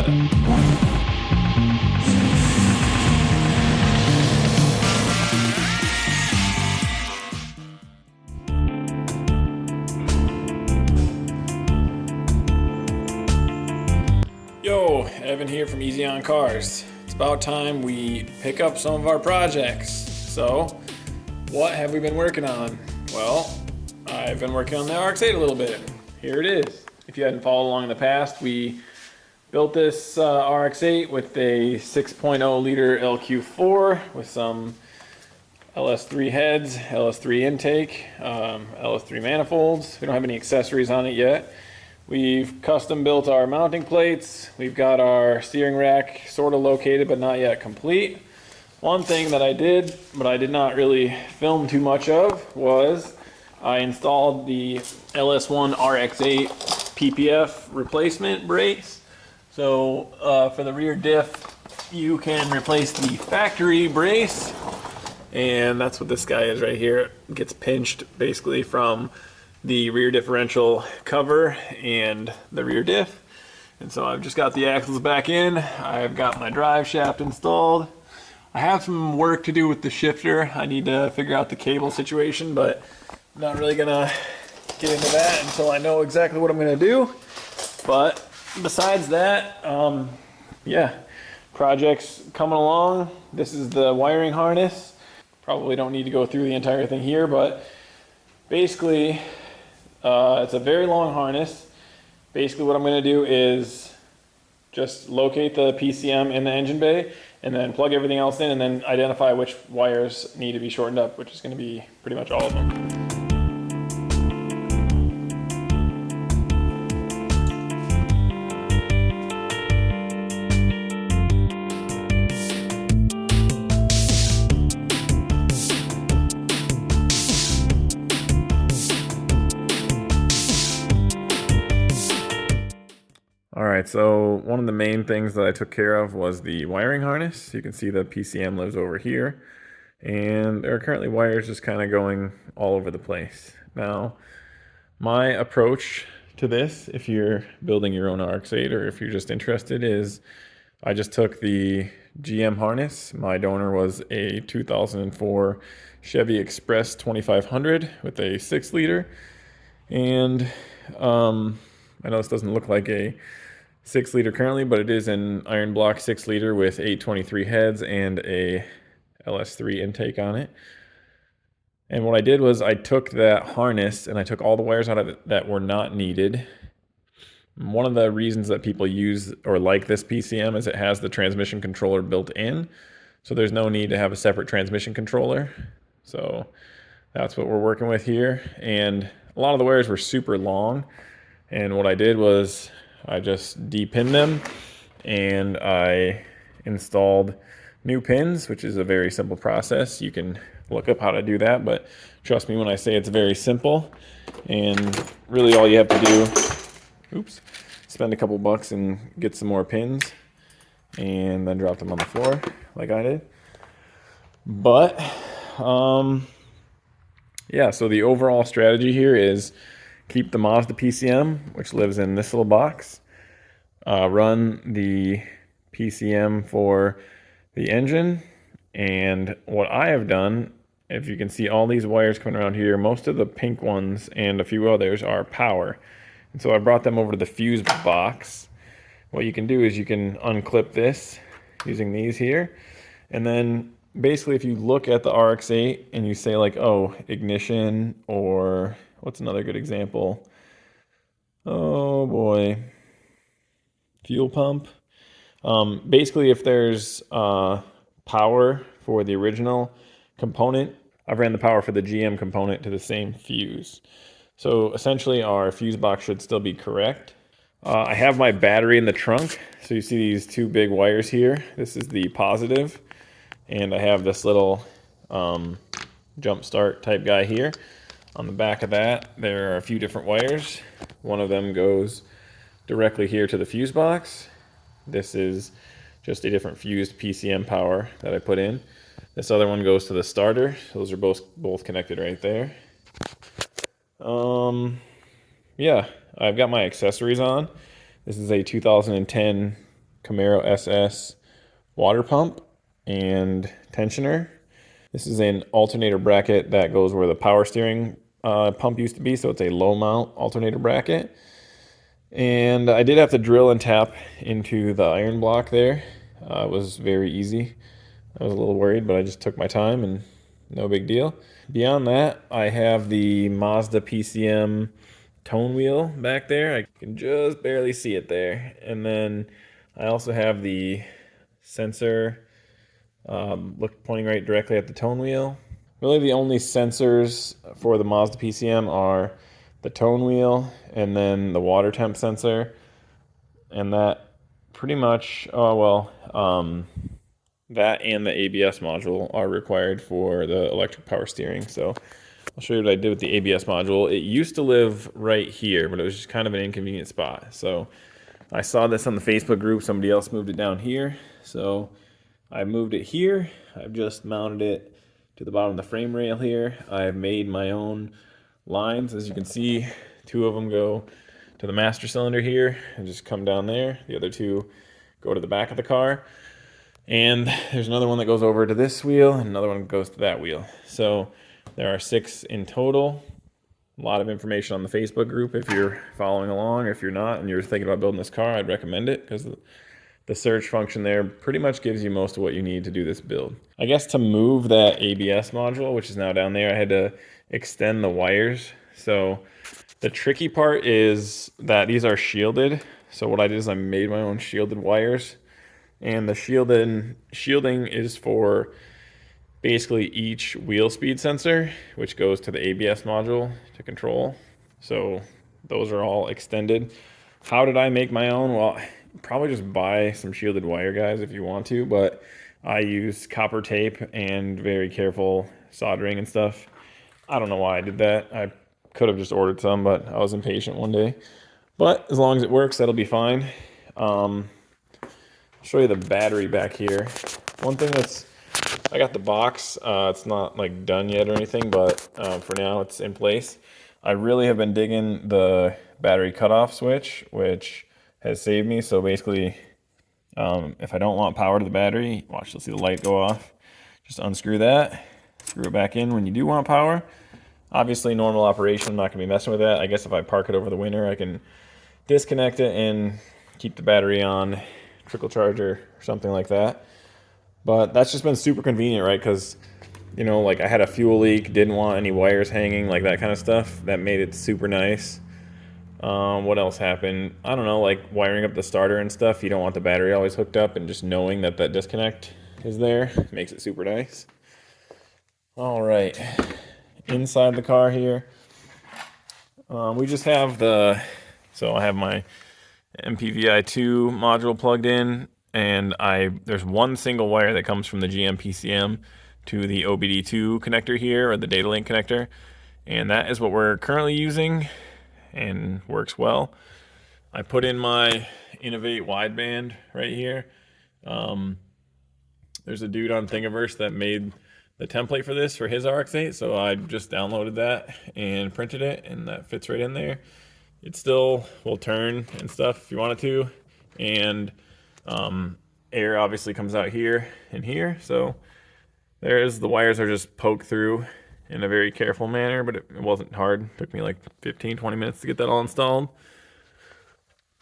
Yo, Evan here from Easy on Cars. It's about time we pick up some of our projects. So, what have we been working on? Well, I've been working on the RX-8 a little bit. Here it is. If you hadn't followed along in the past, we built this RX-8 with a 6.0 liter LQ4 with some LS3 heads, LS3 intake, LS3 manifolds. We don't have any accessories on it yet. We've custom built our mounting plates. We've got our steering rack sort of located but not yet complete. One thing that I did, but I did not really film too much of, was I installed the LS1 RX-8 PPF replacement brace. So for the rear diff, you can replace the factory brace, and that's what this guy is right here. It gets pinched basically from the rear differential cover and the rear diff. And so I've just got the axles back in. I've got my drive shaft installed. I have some work to do with the shifter. I need to figure out the cable situation, but I'm not really gonna get into that until I know exactly what I'm gonna do. But besides that, yeah, project's coming along. This is the wiring harness. Probably don't need to go through the entire thing here, but basically, it's a very long harness. Basically what I'm going to do is just locate the PCM in the engine bay and then plug everything else in and then identify which wires need to be shortened up, which is going to be pretty much all of them. Alright, so one of the main things that I took care of was the wiring harness. You can see the PCM lives over here, and there are currently wires just kind of going all over the place. Now, my approach to this, if you're building your own RX-8 or if you're just interested, is I just took the GM harness. My donor was a 2004 Chevy Express 2500 with a 6 liter, and I know this doesn't look like a 6 liter currently, but it is an iron block 6 liter with 823 heads and a LS3 intake on it. And what I did was I took that harness and I took all the wires out of it that were not needed. One of the reasons that people use or like this PCM is it has the transmission controller built in, so there's no need to have a separate transmission controller. So that's what we're working with here. And a lot of the wires were super long, and what I did was I just de-pinned them and I installed new pins, which is a very simple process. You can look up how to do that, but trust me when I say it's very simple. And really all you have to do, spend a couple bucks and get some more pins and then drop them on the floor like I did. But yeah, so the overall strategy here is keep the Mazda PCM, which lives in this little box. Run the PCM for the engine. And what I have done, if you can see all these wires coming around here, most of the pink ones and a few others are power. And so I brought them over to the fuse box. What you can do is you can unclip this using these here. And then basically if you look at the RX-8 and you say like, oh, ignition, or what's another good example? Oh boy, fuel pump. Basically, if there's power for the original component, I've ran the power for the GM component to the same fuse. So essentially our fuse box should still be correct. I have my battery in the trunk. So you see these two big wires here. This is the positive, and I have this little jump start type guy here. On the back of that, there are a few different wires. One of them goes directly here to the fuse box. This is just a different fused PCM power that I put in. This other one goes to the starter. Those are both connected right there. Yeah, I've got my accessories on. This is a 2010 Camaro SS water pump and tensioner. This is an alternator bracket that goes where the power steering pump used to be, so it's a low mount alternator bracket. And I did have to drill and tap into the iron block there. It was very easy. I was a little worried, but I just took my time and no big deal. Beyond that, I have the Mazda PCM tone wheel back there. I can just barely see it there. And then I also have the sensor pointing right directly at the tone wheel. Really the only sensors for the Mazda PCM are the tone wheel and then the water temp sensor. And that pretty much, that and the ABS module are required for the electric power steering. So I'll show you what I did with the ABS module. It used to live right here, but it was just kind of an inconvenient spot. So I saw this on the Facebook group. Somebody else moved it down here. So I moved it here. I've just mounted it to the bottom of the frame rail here. I've made my own lines. As you can see, 2 of them go to the master cylinder here and just come down there. The other 2 go to the back of the car. And there's another one that goes over to this wheel and another one that goes to that wheel. So there are 6 in total. A lot of information on the Facebook group if you're following along. If you're not and you're thinking about building this car, I'd recommend it because the search function there pretty much gives you most of what you need to do this build. I guess to move that ABS module, which is now down there, I had to extend the wires. So the tricky part is that these are shielded. So what I did is I made my own shielded wires. And the shielding is for basically each wheel speed sensor, which goes to the ABS module to control. So those are all extended. How did I make my own? Well, probably just buy some shielded wire, guys, if you want to, but I use copper tape and very careful soldering and stuff. I don't know why I did that. I could have just ordered some, but I was impatient one day. But as long as it works, that'll be fine. Show you the battery back here. One thing I got the box. It's not like done yet or anything, but for now it's in place. I really have been digging the battery cutoff switch, which has saved me. So basically, if I don't want power to the battery, watch, you'll see the light go off. Just unscrew that, screw it back in when you do want power. Obviously, normal operation, I'm not gonna be messing with that. I guess if I park it over the winter, I can disconnect it and keep the battery on, trickle charger or something like that. But that's just been super convenient, right? Because, you know, like I had a fuel leak, didn't want any wires hanging, like that kind of stuff. That made it super nice. What else happened? I don't know, like wiring up the starter and stuff. You don't want the battery always hooked up, and just knowing that that disconnect is there makes it super nice. All right, inside the car here, we just have so I have my MPVI2 module plugged in, and there's one single wire that comes from the GM PCM to the OBD2 connector here, or the data link connector, and that is what we're currently using and works well. I put in my Innovate wideband right here. There's a dude on Thingiverse that made the template for this for his RX-8, so I just downloaded that and printed it, and that fits right in there. It still will turn and stuff if you want it to, and air obviously comes out here and here. So the wires are just poked through in a very careful manner, but it wasn't hard. It took me like 15-20 minutes to get that all installed.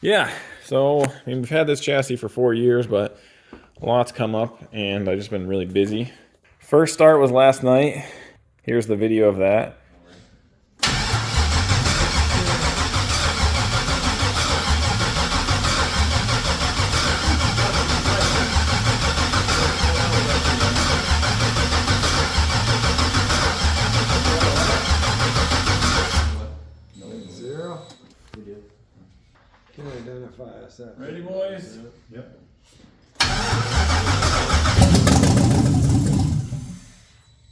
Yeah, so I mean, we've had this chassis for 4 years, but a lot's come up, and I've just been really busy. First start was last night. Here's the video of that. Can identify us. Ready, boys? Yep.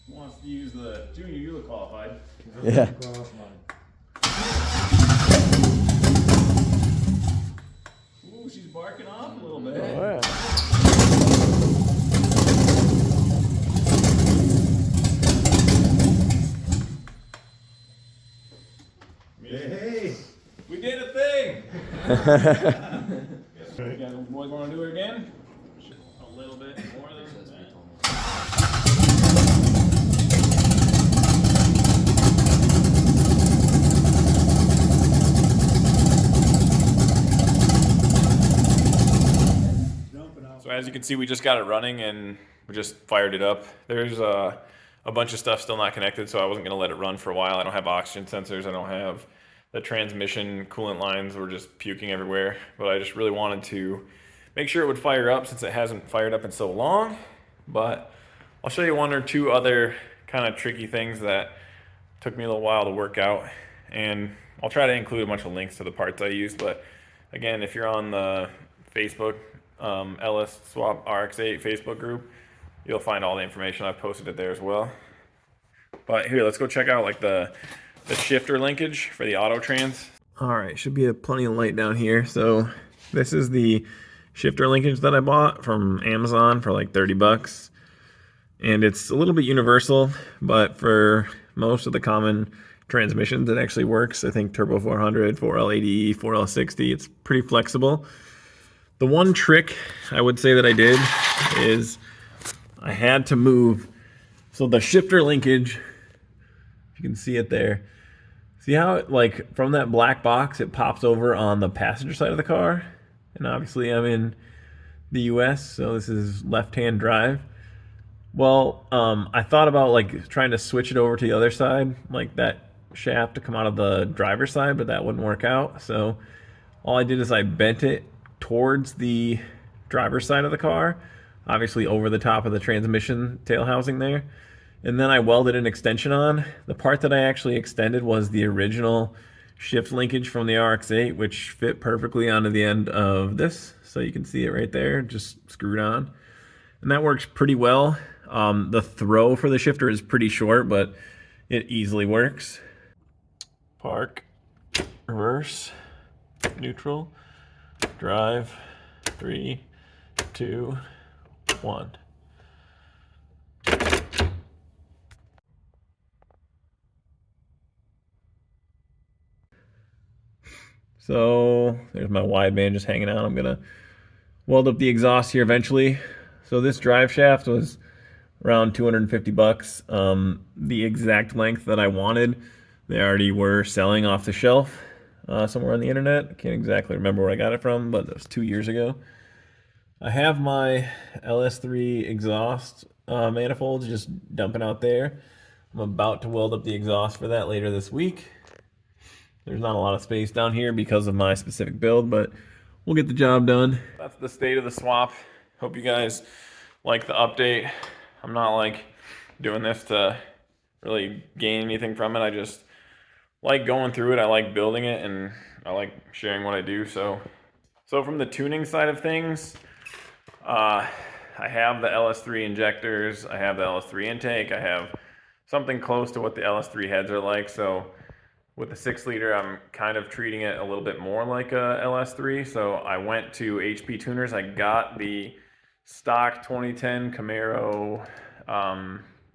Who wants to use the Junior? You look qualified. Yeah. Ooh, she's barking off a little bit. Oh, yeah. Hey! We did a thing! You gotta You boys want to do it again? Just a little bit more than that. So as you can see, we just got it running and we just fired it up. There's a bunch of stuff still not connected, so I wasn't going to let it run for a while. I don't have oxygen sensors. I don't have the transmission coolant lines. Were just puking everywhere. But I just really wanted to make sure it would fire up since it hasn't fired up in so long. But I'll show you one or two other kind of tricky things that took me a little while to work out. And I'll try to include a bunch of links to the parts I used. But again, if you're on the Facebook LS Swap RX-8 Facebook group, you'll find all the information. I've posted it there as well. But here, let's go check out like the shifter linkage for the auto trans. All right, should be plenty of light down here. So this is the shifter linkage that I bought from Amazon for like 30 bucks. And it's a little bit universal, but for most of the common transmissions, it actually works. I think Turbo 400, 4L80, 4L60, it's pretty flexible. The one trick I would say that I did is I had to move. So the shifter linkage, if you can see it there, see how it, like from that black box, it pops over on the passenger side of the car. And obviously I'm in the US, so this is left-hand drive. Well, I thought about like trying to switch it over to the other side, like that shaft to come out of the driver's side, but that wouldn't work out. So all I did is I bent it towards the driver's side of the car, obviously over the top of the transmission tail housing there. And then I welded an extension on. The part that I actually extended was the original shift linkage from the RX-8, which fit perfectly onto the end of this. So you can see it right there, just screwed on. And that works pretty well. The throw for the shifter is pretty short, but it easily works. Park, reverse, neutral, drive, 3, 2, 1. So there's my wideband just hanging out. I'm gonna weld up the exhaust here eventually. So this drive shaft was around 250 bucks. The exact length that I wanted, they already were selling off the shelf somewhere on the internet. I can't exactly remember where I got it from, but it was 2 years ago. I have my LS3 exhaust manifolds just dumping out there. I'm about to weld up the exhaust for that later this week. There's not a lot of space down here because of my specific build, but we'll get the job done. That's the state of the swap. Hope you guys like the update. I'm not like doing this to really gain anything from it. I just like going through it. I like building it and I like sharing what I do. So from the tuning side of things, I have the LS3 injectors. I have the LS3 intake. I have something close to what the LS3 heads are like. So with the 6-liter, I'm kind of treating it a little bit more like a LS3. So I went to HP Tuners. I got the stock 2010 Camaro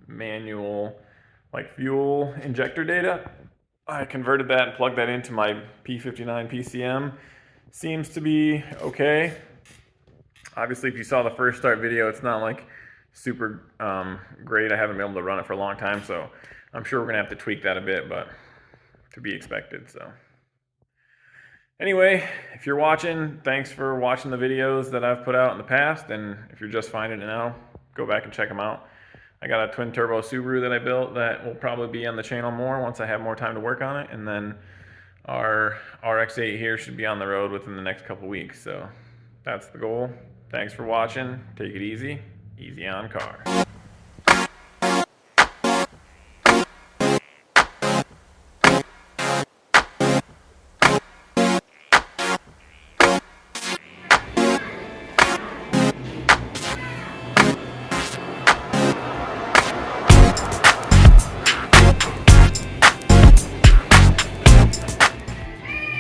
manual like fuel injector data. I converted that and plugged that into my P59 PCM. Seems to be okay. Obviously, if you saw the first start video, it's not like super great. I haven't been able to run it for a long time, so I'm sure we're gonna have to tweak that a bit, but to be expected. So anyway, if you're watching, thanks for watching the videos that I've put out in the past, and if you're just finding it now, go back and check them out. I got a twin turbo Subaru that I built that will probably be on the channel more once I have more time to work on it, and then our RX-8 here should be on the road within the next couple weeks. So that's the goal. Thanks for watching. Take it easy. Easy on cars.